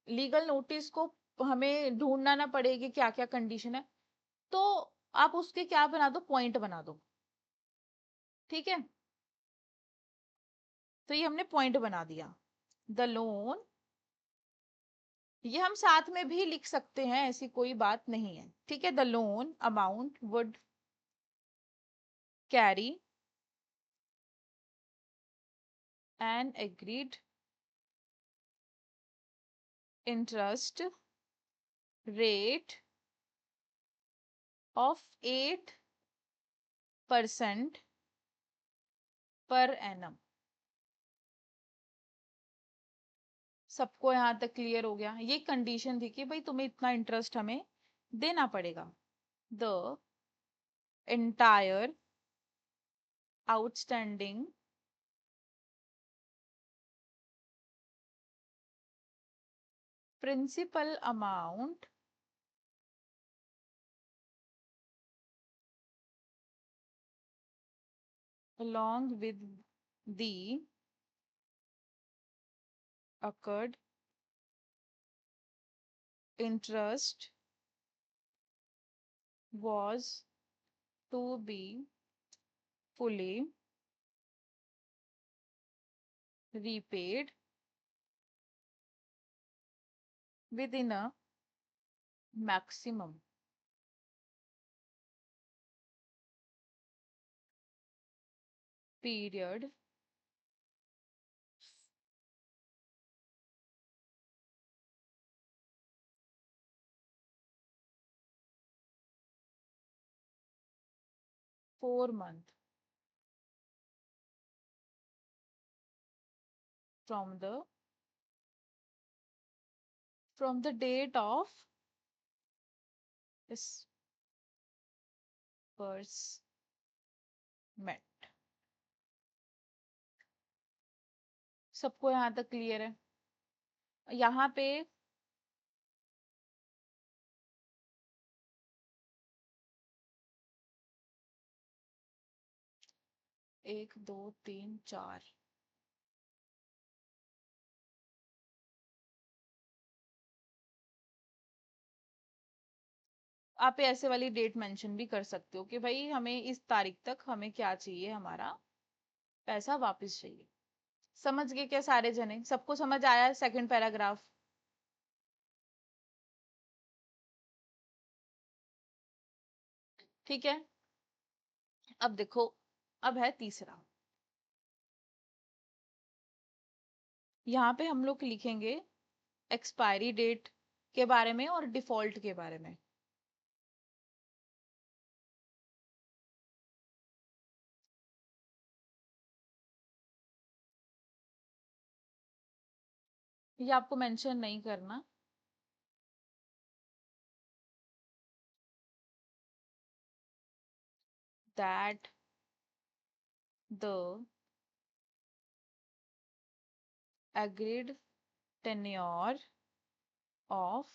लीगल नोटिस को हमें ढूंढना ना पड़े कि क्या क्या कंडीशन है, तो आप उसके क्या बना दो, पॉइंट बना दो। ठीक है, तो ये हमने पॉइंट बना दिया। द लोन, ये हम साथ में भी लिख सकते हैं, ऐसी कोई बात नहीं है। ठीक है, the loan amount would carry N agreed interest rate of 8% per annum. सबको यहाँ तक क्लियर हो गया? ये कंडीशन थी कि भाई तुम्हें इतना इंटरेस्ट हमें देना पड़ेगा। The entire outstanding principal amount along with the occurred interest was to be fully repaid within a maximum period (4 months) from the date of disbursement। सबको यहाँ तक क्लियर है? यहाँ पे एक दो तीन चार, आप ऐसे वाली डेट मेंशन भी कर सकते हो कि भाई हमें इस तारीख तक हमें क्या चाहिए, हमारा पैसा वापस चाहिए। समझ गए क्या सारे जने? सबको समझ आया सेकंड पैराग्राफ? ठीक है, अब देखो, अब है तीसरा। यहाँ पे हम लोग लिखेंगे एक्सपायरी डेट के बारे में और डिफॉल्ट के बारे में। ये आपको मेंशन नहीं करना। That the agreed tenure of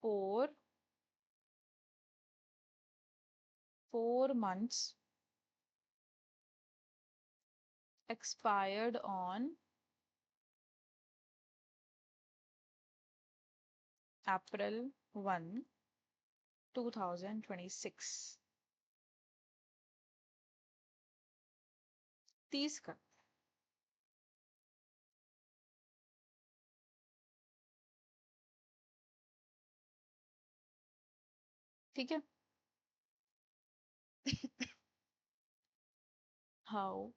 4 months expired on April 1, 2026। 30 का। ठीक है। How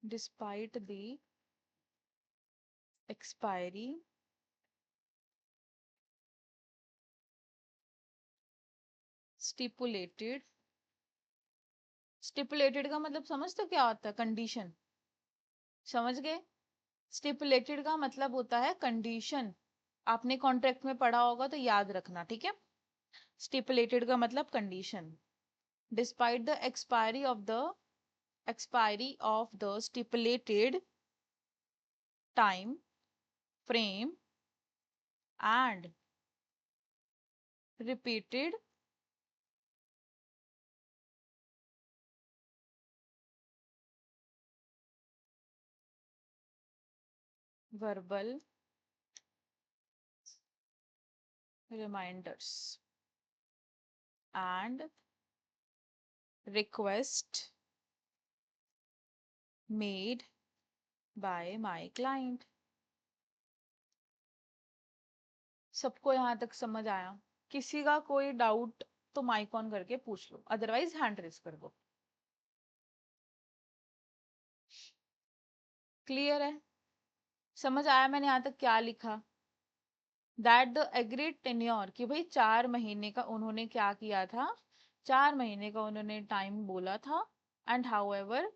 despite the expiry stipulated, stipulated का मतलब समझते हो क्या होता है? कंडीशन। समझ गए? स्टिपुलेटेड का मतलब होता है कंडीशन। आपने कॉन्ट्रैक्ट में पढ़ा होगा तो याद रखना, ठीक है। स्टिपुलेटेड का मतलब condition. Despite the expiry of the stipulated time frame and repeated verbal reminders and request made by my client। सबको यहाँ तक समझ आया? किसी का कोई डाउट तो माइक ऑन करके पूछ लो, अदरवाइज हैंड रेस कर दो। क्लियर है? समझ आया मैंने यहाँ तक क्या लिखा? दैट द एग्रीड टेन्योर, कि भाई 4 महीने का उन्होंने क्या किया था, 4 महीने का उन्होंने टाइम बोला था। एंड हाउएवर,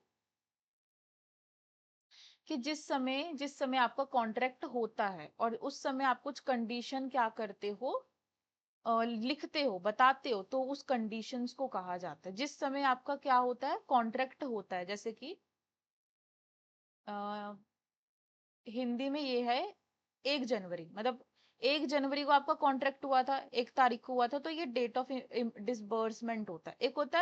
कि जिस समय आपका कॉन्ट्रैक्ट होता है और उस समय आप कुछ कंडीशन क्या करते हो, लिखते हो, बताते हो, तो उस कंडीशंस को कहा जाता है। जिस समय आपका क्या होता है, कॉन्ट्रैक्ट होता है, जैसे कि हिंदी में ये है 1 जनवरी, मतलब 1 जनवरी को आपका कॉन्ट्रैक्ट हुआ था, 1 तारीख को हुआ था, तो ये डेट ऑफ डिसबर्समेंट होता है। एक होता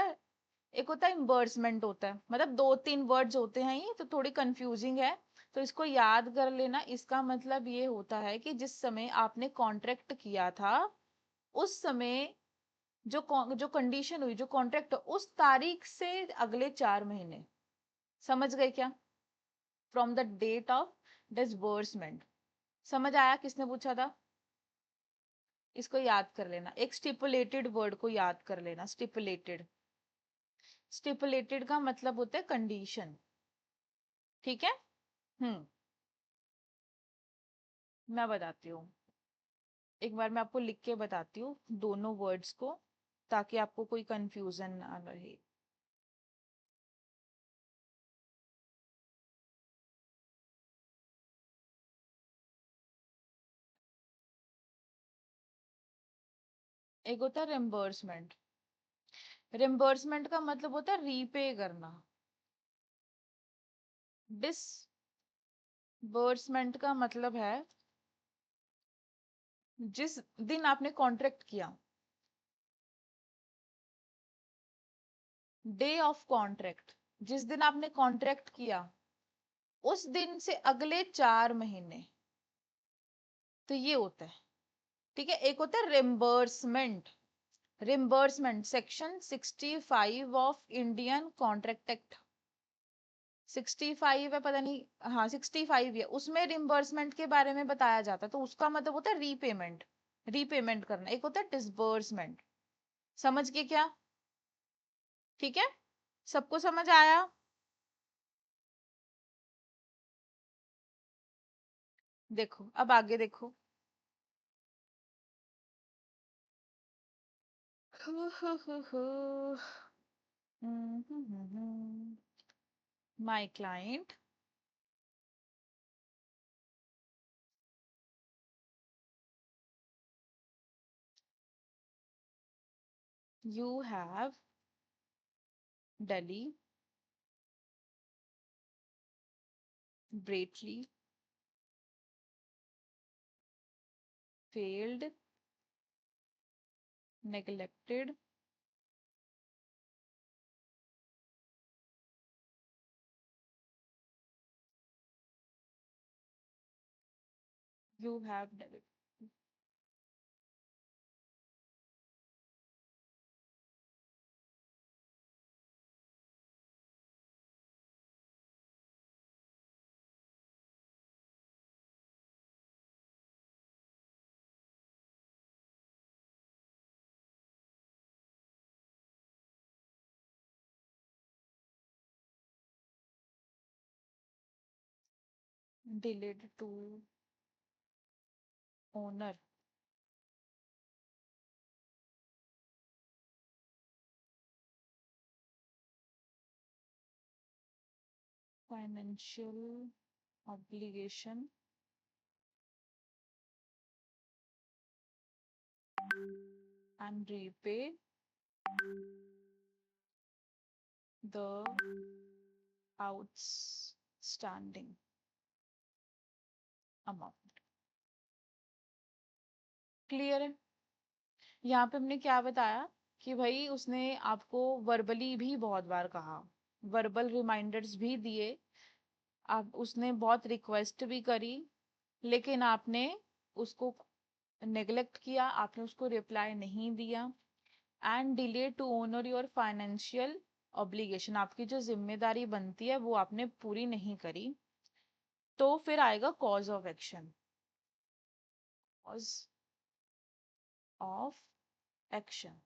है इम्बर्समेंट होता है, मतलब 2-3 वर्ड्स होते हैं, ये तो थोड़ी कंफ्यूजिंग है, तो इसको याद कर लेना। इसका मतलब ये होता है कि जिस समय आपने कॉन्ट्रैक्ट किया था उस समय जो कंडीशन हुई, जो कॉन्ट्रैक्ट, उस तारीख से अगले 4 महीने। समझ गए क्या? From the date of disbursement. समझ आया? किसने पूछा था? इसको याद कर लेना। एक स्टिपुलेटेड वर्ड को याद कर लेना, स्टिपुलेटेड। स्टिपुलेटेड का मतलब होता है कंडीशन। ठीक है। मैं बताती हूँ, एक बार मैं आपको लिख के बताती हूँ दोनों वर्ड्स को, ताकि आपको कोई कंफ्यूजन ना रहे। एक होता है रिम्बर्समेंट। रिम्बर्समेंट का मतलब होता है रीपे करना। डिसबर्समेंट का मतलब है जिस दिन आपने कॉन्ट्रैक्ट किया, डे ऑफ कॉन्ट्रैक्ट, जिस दिन आपने कॉन्ट्रैक्ट किया उस दिन से अगले 4 महीने, तो ये होता है। ठीक है। एक होता है reimbursement. Reimbursement section 65 of Indian contract act, 65 है, पता नहीं, हाँ 65 है, उसमें रिम्बर्समेंट के बारे में बताया जाता है, तो उसका मतलब होता है रीपेमेंट, रीपेमेंट करना। एक होता है डिसबर्समेंट। समझ गए क्या? ठीक है, सबको समझ आया? देखो अब आगे देखो। My client you have Delhi greatly failed, neglected, you have Delhi. Delayed to owner, financial obligation and repay the outstanding amount. Clear है? यहाँ पे हमने क्या बताया कि भाई उसने आपको वर्बली भी बहुत बार कहा, वर्बल रिमाइंडर्स भी दिए, आप उसने बहुत रिक्वेस्ट भी करी, लेकिन आपने उसको नेग्लेक्ट किया, आपने उसको रिप्लाई नहीं दिया। And delay to honour your financial obligation, आपकी जो जिम्मेदारी बनती है वो आपने पूरी नहीं करी। तो फिर आएगा cause of action, cause of action.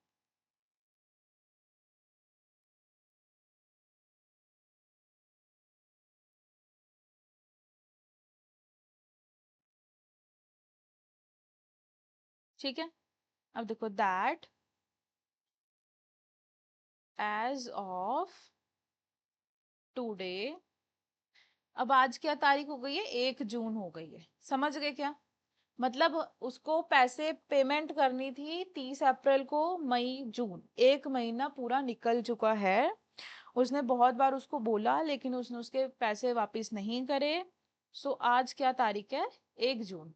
ठीक है, अब देखो दैट एज ऑफ टुडे, अब आज क्या तारीख हो गई है? 1 जून हो गई है। समझ गए क्या? मतलब उसको पैसे पेमेंट करनी थी 30 अप्रैल को, मई जून, 1 महीना पूरा निकल चुका है। उसने बहुत बार उसको बोला लेकिन उसने उसके पैसे वापस नहीं करे। सो आज क्या तारीख है? 1 जून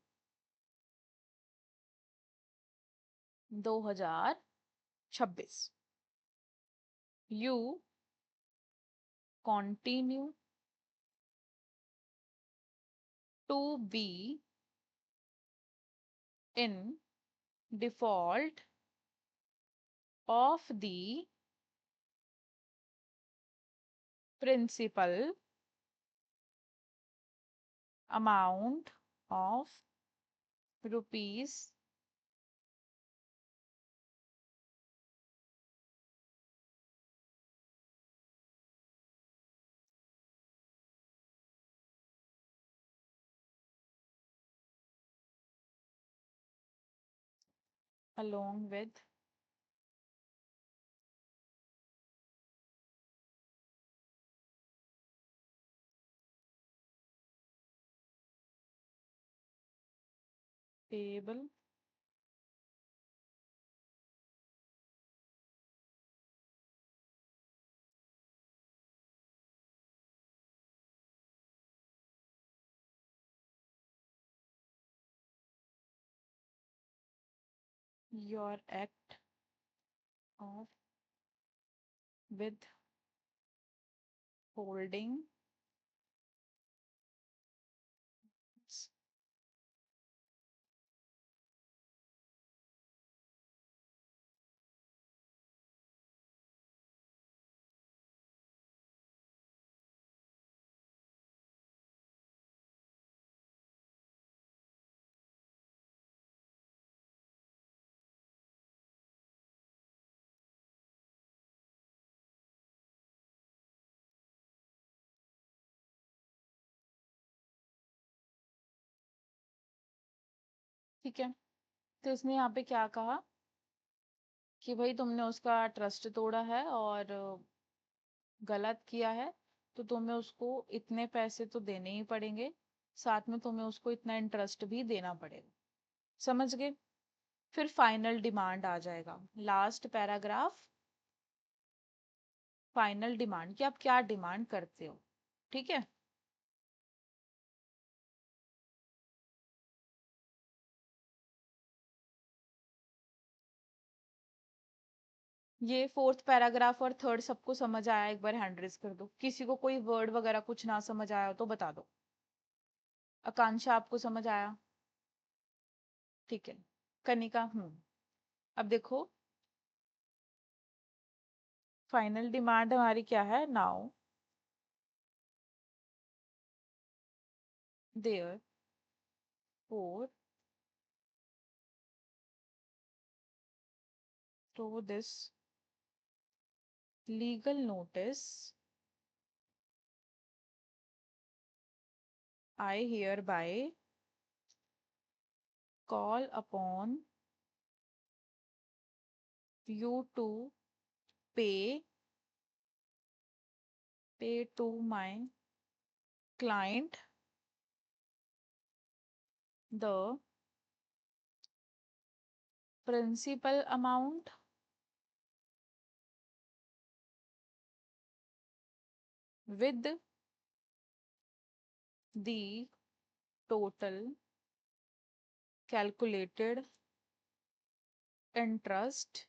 2026। You continue to be in default of the principal amount of rupees along with payable your act of withholding ठीक है, तो इसने यहाँ पे क्या कहा कि भाई तुमने उसका ट्रस्ट तोड़ा है और गलत किया है, तो तुम्हें उसको इतने पैसे तो देने ही पड़ेंगे, साथ में तुम्हें उसको इतना इंटरेस्ट भी देना पड़ेगा। समझ गए? फिर फाइनल डिमांड आ जाएगा, लास्ट पैराग्राफ, फाइनल डिमांड कि आप क्या डिमांड करते हो। ठीक है, ये फोर्थ पैराग्राफ और थर्ड सबको समझ आया? एक बार हैंड रेज कर दो, किसी को कोई वर्ड वगैरह कुछ ना समझ आया हो तो बता दो। आकांक्षा आपको समझ आया? ठीक है, कनिका अब देखो, फाइनल डिमांड हमारी क्या है? नाउ देयर फोर तो this legal notice I hereby call upon you to pay to my client the principal amount with the total calculated interest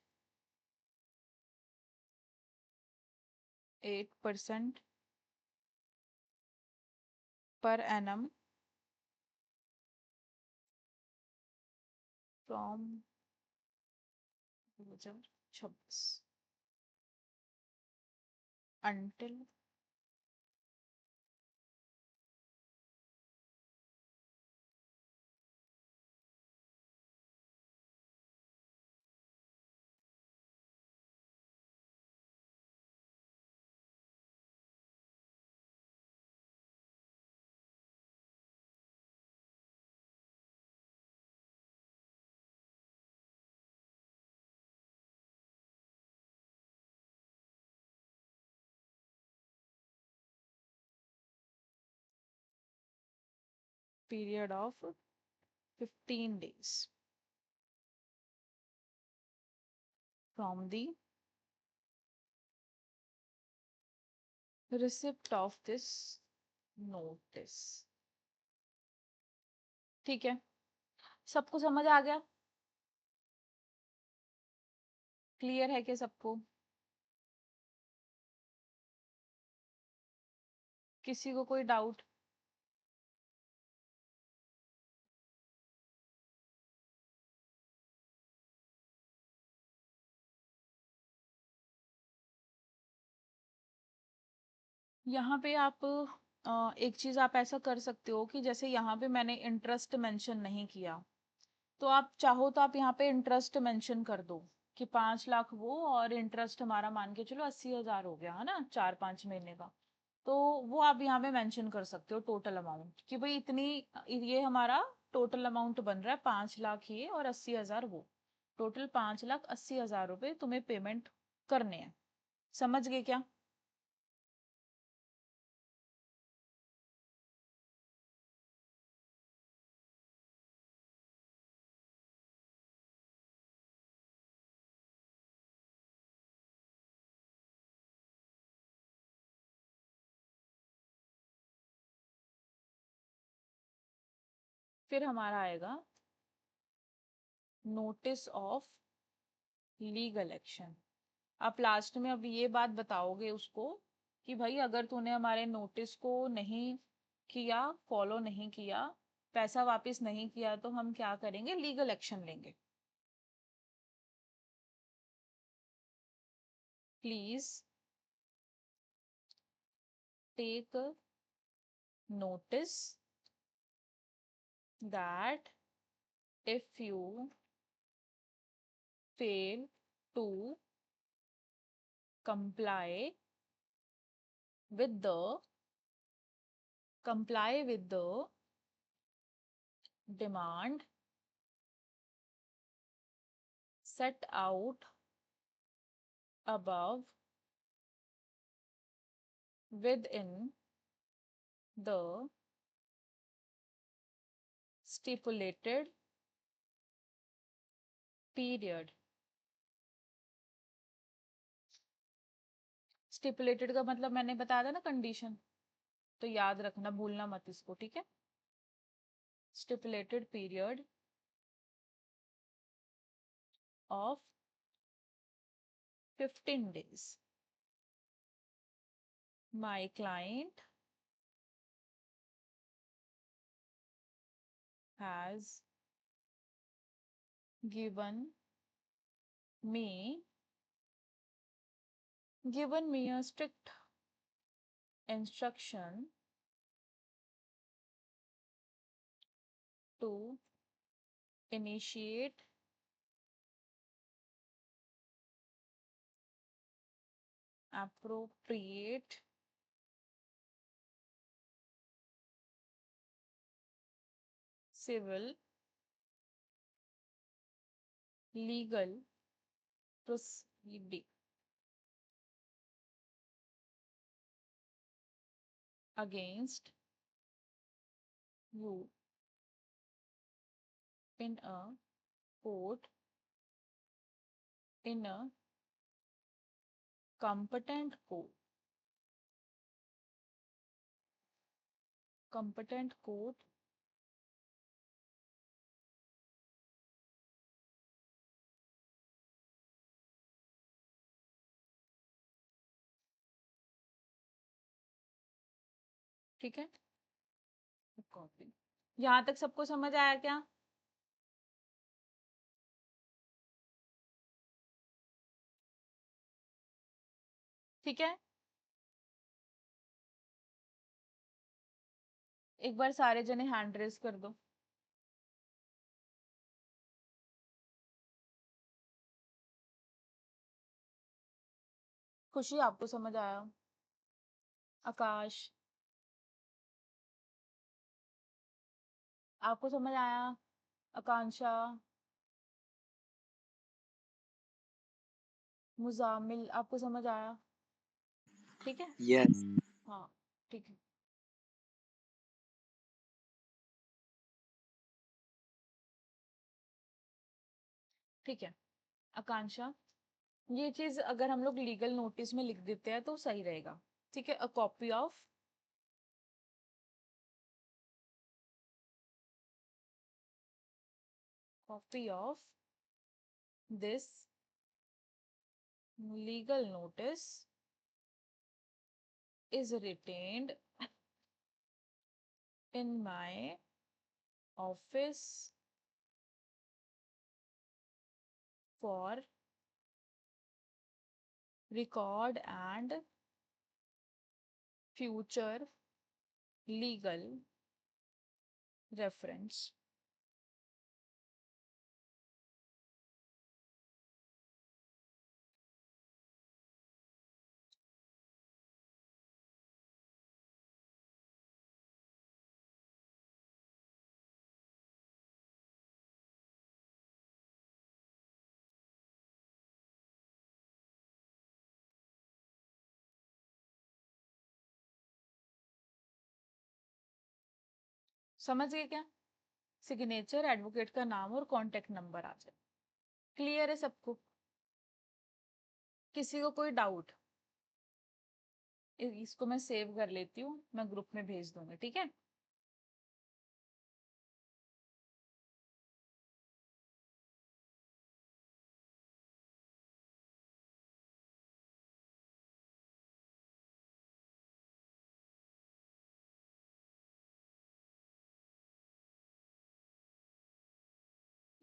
8% per annum from 2026 until period of 15 days from the receipt of this notice। ठीक है, सबको समझ आ गया? Clear है क्या सबको? किसी को कोई डाउट? यहाँ पे आप एक चीज आप ऐसा कर सकते हो कि जैसे यहाँ पे मैंने इंटरेस्ट मेंशन नहीं किया, तो आप चाहो तो आप यहाँ पे इंटरेस्ट मेंशन कर दो कि 5 लाख वो और इंटरेस्ट हमारा मान के चलो 80,000 हो गया है ना 4-5 महीने का। तो वो आप यहाँ पे मेंशन कर सकते हो टोटल अमाउंट कि भाई इतनी, ये हमारा टोटल अमाउंट बन रहा है 5 लाख ये और 80,000 वो, टोटल 5,80,000 रुपए तुम्हें पेमेंट करने हैं। समझ गए क्या? फिर हमारा आएगा नोटिस ऑफ लीगल एक्शन। आप लास्ट में अब ये बात बताओगे उसको कि भाई अगर तूने हमारे नोटिस को नहीं किया, फॉलो नहीं किया, पैसा वापस नहीं किया, तो हम क्या करेंगे? लीगल एक्शन लेंगे। Please take notice that if you fail to comply with the demand set out above within the stipulated period. Stipulated का मतलब मैंने बताया था ना कंडीशन, तो याद रखना, भूलना मत इसको, ठीक है। Stipulated period of 15 days my client has given me a strict instruction to initiate appropriate civil legal proceeding against you in a court in a competent court. Competent court ठीक है। कॉपी, यहाँ तक सबको समझ आया क्या? ठीक है, एक बार सारे जने हैंड रेस कर दो। खुशी, आपको समझ आया? आकाश, आपको समझ आया? आकांक्षा, मुजामिल, आपको समझ आया? ठीक है, यस। हाँ ठीक है। ठीक है आकांक्षा, ये चीज अगर हम लोग लीगल नोटिस में लिख देते हैं तो सही रहेगा। ठीक है, a copy of this legal notice is retained in my office for record and future legal reference. समझ गए क्या? सिग्नेचर, एडवोकेट का नाम और कॉन्टेक्ट नंबर आ जाए। क्लियर है सबको? किसी को कोई डाउट? इसको मैं सेव कर लेती हूँ, मैं ग्रुप में भेज दूंगी, ठीक है।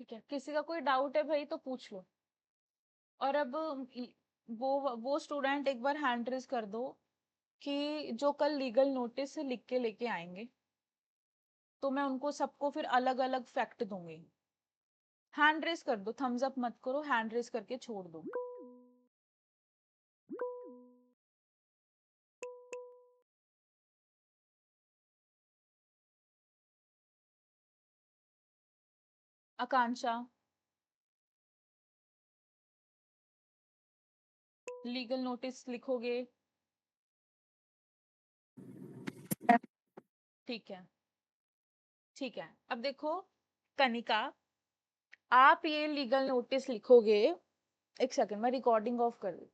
ठीक है, किसी का कोई डाउट है भाई तो पूछ लो। और अब वो स्टूडेंट एक बार हैंड रेज कर दो कि जो कल लीगल नोटिस से लिख के लेके आएंगे, तो मैं उनको सबको फिर अलग अलग फैक्ट दूंगी। हैंड रेस कर दो, थम्स अप मत करो, हैंड रेस करके छोड़ दो। आकांक्षा, लीगल नोटिस लिखोगे। ठीक है, ठीक है। अब देखो कनिका, आप ये लीगल नोटिस लिखोगे। एक सेकंड, मैं रिकॉर्डिंग ऑफ कर दूं।